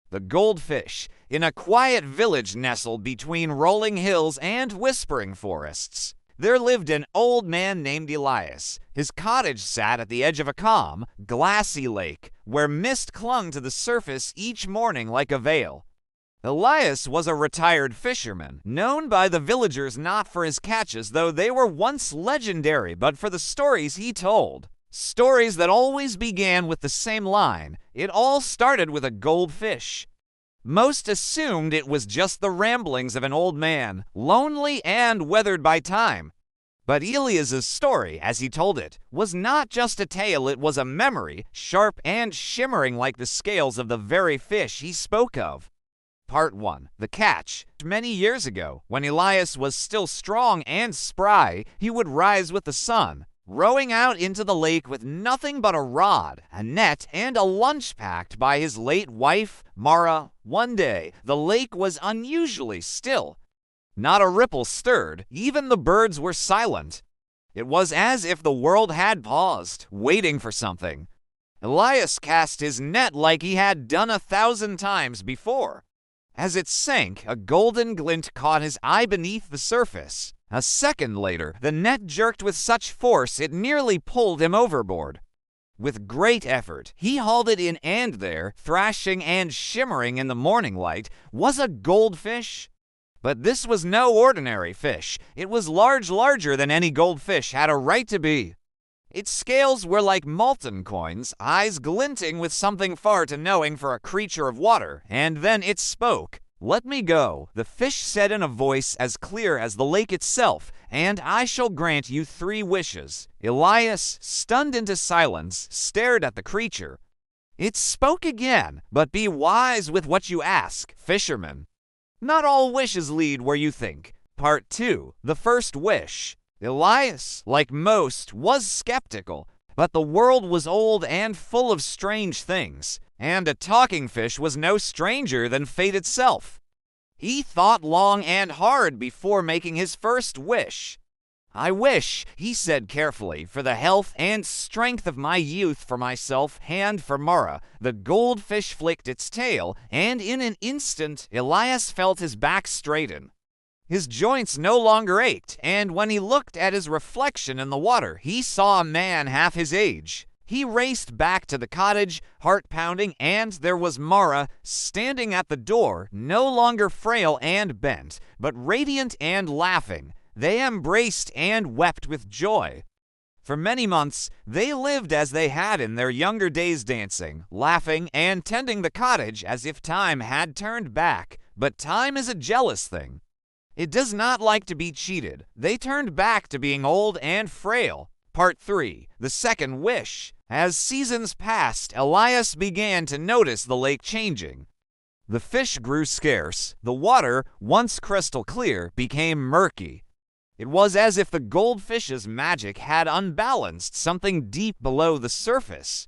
The goldfish, in a quiet village nestled between rolling hills and whispering forests. There lived an old man named Elias. His cottage sat at the edge of a calm, glassy lake, where mist clung to the surface each morning like a veil. Elias was a retired fisherman, known by the villagers not for his catches, though they were once legendary, but for the stories he told. Stories that always began with the same line: "It all started with a goldfish." Most assumed it was just the ramblings of an old man, lonely and weathered by time. But Elias's story, as he told it, was not just a tale, it was a memory, sharp and shimmering like the scales of the very fish he spoke of. Part 1. The catch. Many years ago, when Elias was still strong and spry, he would rise with the sun, rowing out into the lake with nothing but a rod, a net, and a lunch packed by his late wife, Mara. One day, the lake was unusually still. Not a ripple stirred, even the birds were silent. It was as if the world had paused, waiting for something. Elias cast his net like he had done 1,000 times before. As it sank, a golden glint caught his eye beneath the surface. A second later, the net jerked with such force it nearly pulled him overboard. With great effort, he hauled it in, and there, thrashing and shimmering in the morning light, was a goldfish. But this was no ordinary fish. It was larger than any goldfish had a right to be. Its scales were like molten coins, eyes glinting with something far too knowing for a creature of water, and then it spoke. "Let me go," the fish said in a voice as clear as the lake itself, "and I shall grant you 3 wishes." Elias, stunned into silence, stared at the creature. It spoke again, "But be wise with what you ask, fisherman. Not all wishes lead where you think." Part 2. The first wish. Elias, like most, was skeptical, but the world was old and full of strange things, and a talking fish was no stranger than fate itself. He thought long and hard before making his first wish. "I wish," he said carefully, "for the health and strength of my youth, for myself, and for Mara." The goldfish flicked its tail, and in an instant Elias felt his back straighten. His joints no longer ached, and when he looked at his reflection in the water, he saw a man half his age. He raced back to the cottage, heart pounding, and there was Mara standing at the door, no longer frail and bent, but radiant and laughing. They embraced and wept with joy. For many months, they lived as they had in their younger days, dancing, laughing, and tending the cottage as if time had turned back. But time is a jealous thing. It does not like to be cheated. They turned back to being old and frail. Part 3. The second wish. As seasons passed, Elias began to notice the lake changing. The fish grew scarce. The water, once crystal clear, became murky. It was as if the goldfish's magic had unbalanced something deep below the surface.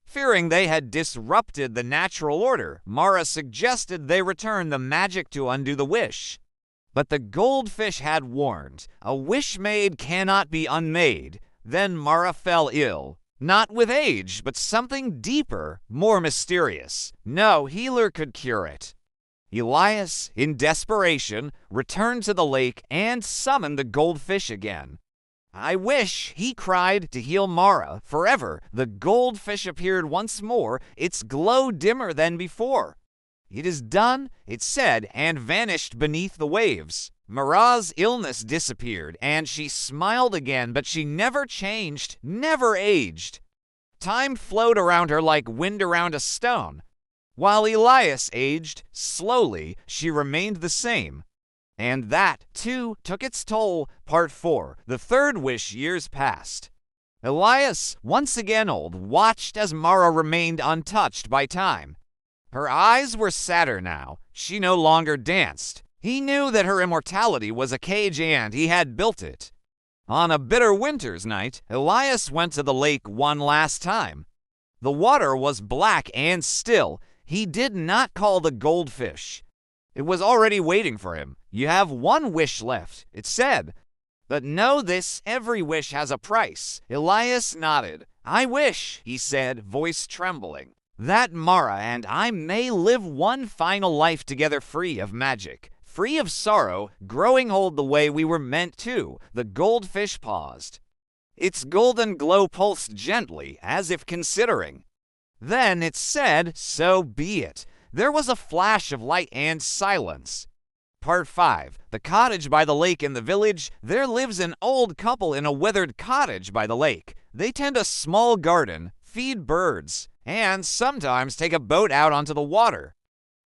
Fearing they had disrupted the natural order, Mara suggested they return the magic to undo the wish. But the goldfish had warned, "A wish made cannot be unmade." Then Mara fell ill. Not with age, but something deeper, more mysterious. No healer could cure it. Elias, in desperation, returned to the lake and summoned the goldfish again. "I wish," he cried, "to heal Mara forever." The goldfish appeared once more, its glow dimmer than before. "It is done," it said, and vanished beneath the waves. Mara's illness disappeared, and she smiled again, but she never changed, never aged. Time flowed around her like wind around a stone. While Elias aged, slowly, she remained the same. And that, too, took its toll. Part 4. The third wish. Years passed. Elias, once again old, watched as Mara remained untouched by time. Her eyes were sadder now. She no longer danced. He knew that her immortality was a cage, and he had built it. On a bitter winter's night, Elias went to the lake one last time. The water was black and still. He did not call the goldfish. It was already waiting for him. "You have one wish left," it said. "But know this, every wish has a price." Elias nodded. "I wish," he said, voice trembling. That Mara and I may live one final life together free of magic, free of sorrow, growing old the way we were meant to. The goldfish paused. Its golden glow pulsed gently, as if considering. Then it said, "So be it." There was a flash of light and silence. Part 5. The cottage by the lake in the village. There lives an old couple in a weathered cottage by the lake. They tend a small garden, feed birds, and sometimes take a boat out onto the water.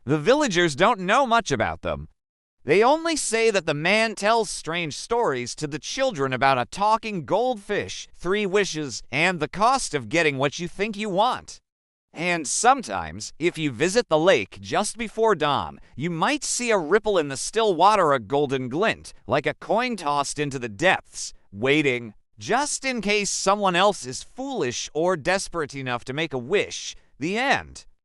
The villagers don't know much about them. They only say that the man tells strange stories to the children about a talking goldfish, 3 wishes, and the cost of getting what you think you want. And sometimes, if you visit the lake just before dawn, you might see a ripple in the still water, a golden glint, like a coin tossed into the depths, waiting, just in case someone else is foolish or desperate enough to make a wish. The end.